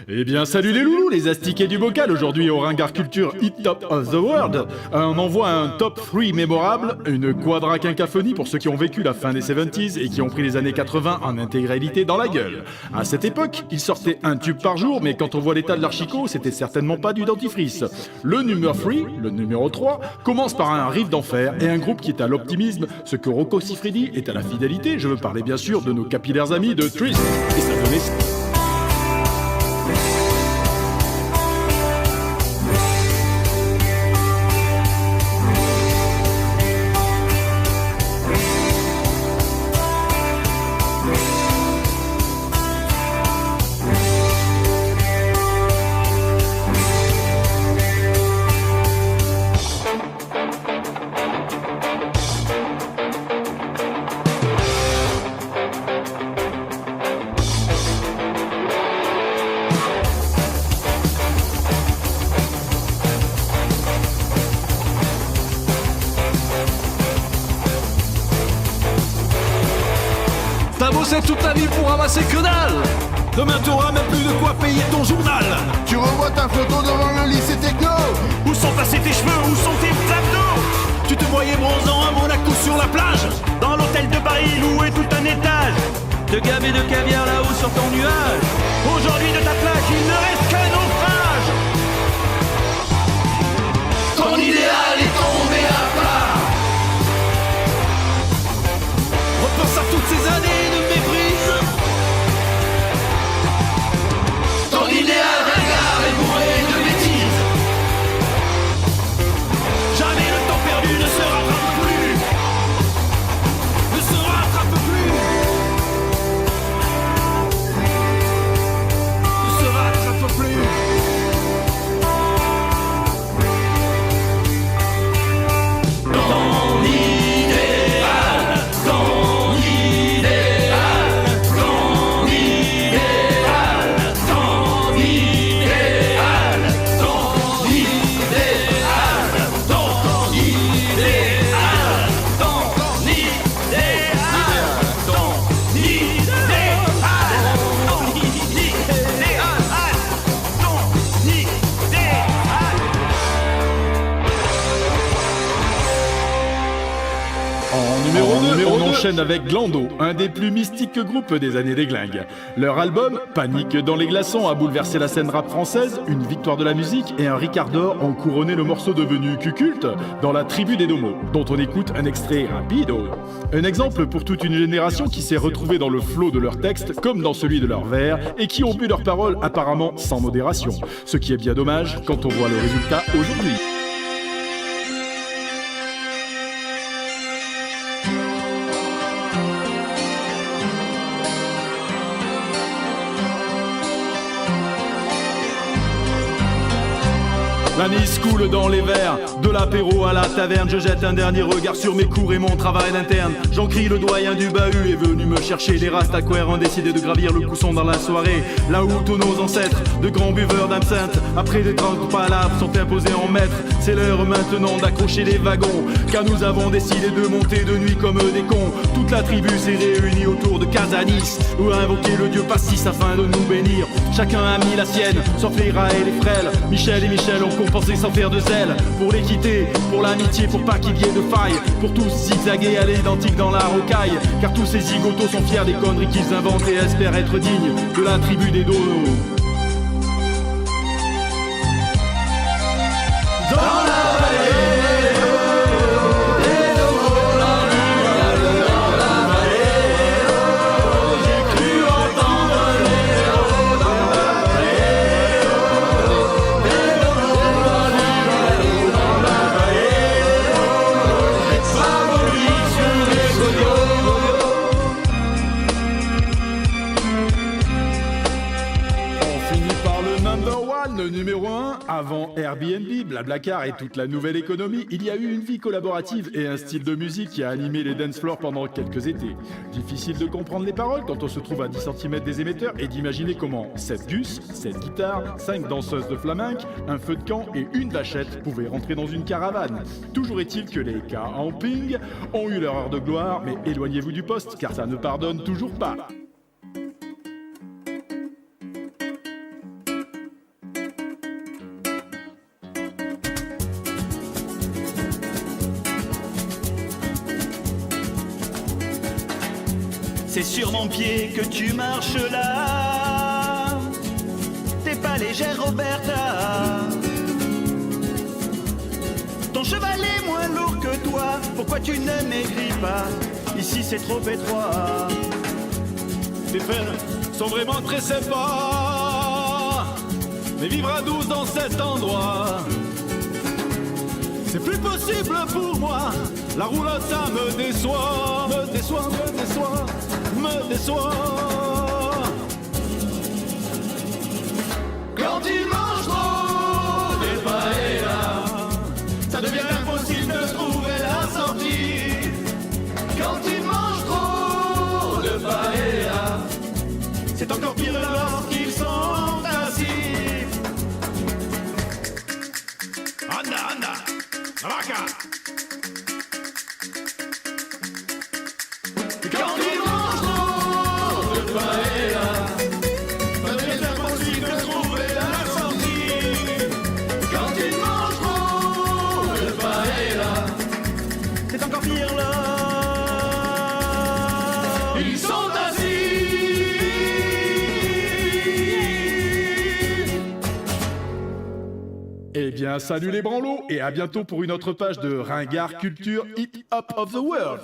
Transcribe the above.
Eh bien, salut les loulous, les astiqués du bocal. Aujourd'hui, au Ringard Culture Hit Top of the World, on envoie un top 3 mémorable, une quadra quinquaphonie pour ceux qui ont vécu la fin des 70s et qui ont pris les années 80 en intégralité dans la gueule. À cette époque, il sortait un tube par jour, mais quand on voit l'état de l'archicot, c'était certainement pas du dentifrice. Le numéro 3, le numéro 3, commence par un riff d'enfer et un groupe qui est à l'optimisme, ce que Rocco Siffredi est à la fidélité. Je veux parler bien sûr de nos capillaires amis de Trist. Et ça donnait... T'as bossé toute ta vie pour ramasser que dalle. Demain t'auras même plus de quoi payer ton journal. Tu revois ta photo devant le lycée techno. Où sont passés tes cheveux, où sont tes abdos? Tu te voyais bronzant à Monaco sur la plage. Dans l'hôtel de Paris loué tout un étage. De gaves et de caviar là-haut sur ton nuage. Aujourd'hui de ta plage il ne reste qu'un naufrage. Ton idéal est tombé à plat. Repense à toutes ces années de méprise. Ton idéal ringard est bourré de bêtises. Jamais le temps perdu ne se rattrape plus. Ne se rattrape plus. Ne se rattrape plus. Ton idéal, ton idéal, ton idéal, ton idéal, ton idéal, ton idéal, ton idéal, ton En numéro 2, on enchaîne avec Glando, un des plus mystiques groupes des années des glingues. Leur album, Panique dans les glaçons, a bouleversé la scène rap française, une victoire de la musique et un Ricard d'or ont couronné le morceau devenu culte dans la tribu des Domos, dont on écoute un extrait rapido. Un exemple pour toute une génération qui s'est retrouvée dans le flot de leurs textes comme dans celui de leurs vers et qui ont bu leurs paroles apparemment sans modération. Ce qui est bien dommage quand on voit le résultat aujourd'hui. L'anis coule dans les verres, de l'apéro à la taverne. Je jette un dernier regard sur mes cours et mon travail d'interne. J'en crie le doyen du bahut est venu me chercher. Les rastas cohérents décidé de gravir le cousson dans la soirée. Là où tous nos ancêtres, de grands buveurs d'absinthe, après des 30 palabres sont imposés en maîtres. C'est l'heure maintenant d'accrocher les wagons, car nous avons décidé de monter de nuit comme des cons. Toute la tribu s'est réunie autour de Casanis, où a invoqué le dieu Pastis afin de nous bénir. Chacun a mis la sienne, sauf les rats et les frêles. Michel et Michel ont compensé sans faire de zèle. Pour l'équité, pour l'amitié, pour pas qu'il y ait de faille. Pour tous zigzaguer à l'identique dans la rocaille. Car tous ces zigotos sont fiers des conneries qu'ils inventent et espèrent être dignes de la tribu des donos. Dans la vallée. Le numéro 1, avant Airbnb, Blablacar et toute la nouvelle économie, il y a eu une vie collaborative et un style de musique qui a animé les dance floors pendant quelques étés. Difficile de comprendre les paroles quand on se trouve à 10 cm des émetteurs et d'imaginer comment 7 gus, 7 guitares, 5 danseuses de flamenco, un feu de camp et une vachette pouvaient rentrer dans une caravane. Toujours est-il que les campings ont eu leur heure de gloire, mais éloignez-vous du poste car ça ne pardonne toujours pas. c'est sur mon pied que tu marches là. T'es pas légère, Roberta. Ton cheval est moins lourd que toi. Pourquoi tu ne maigris pas? Ici c'est trop étroit. Tes frères sont vraiment très sympas, mais vivre à 12 dans cet endroit, c'est plus possible pour moi. La roulotte ça me déçoit, me déçoit, me déçoit, me déçoit. Quand il mange trop des paellas, ça devient impossible de trouver la sortie. Quand il mange trop de paellas, c'est encore pire lorsqu'ils sont assis. Anda, anda, la vaca. Quand il mange trop de paellas, ça devient impossible de trouver la sortie. Quand il mange trop de paellas, C'est encore pire là. ils sont assis. Eh bien, salut les branlos et à bientôt pour une autre page de Ringard Culture Hip Hop of the World.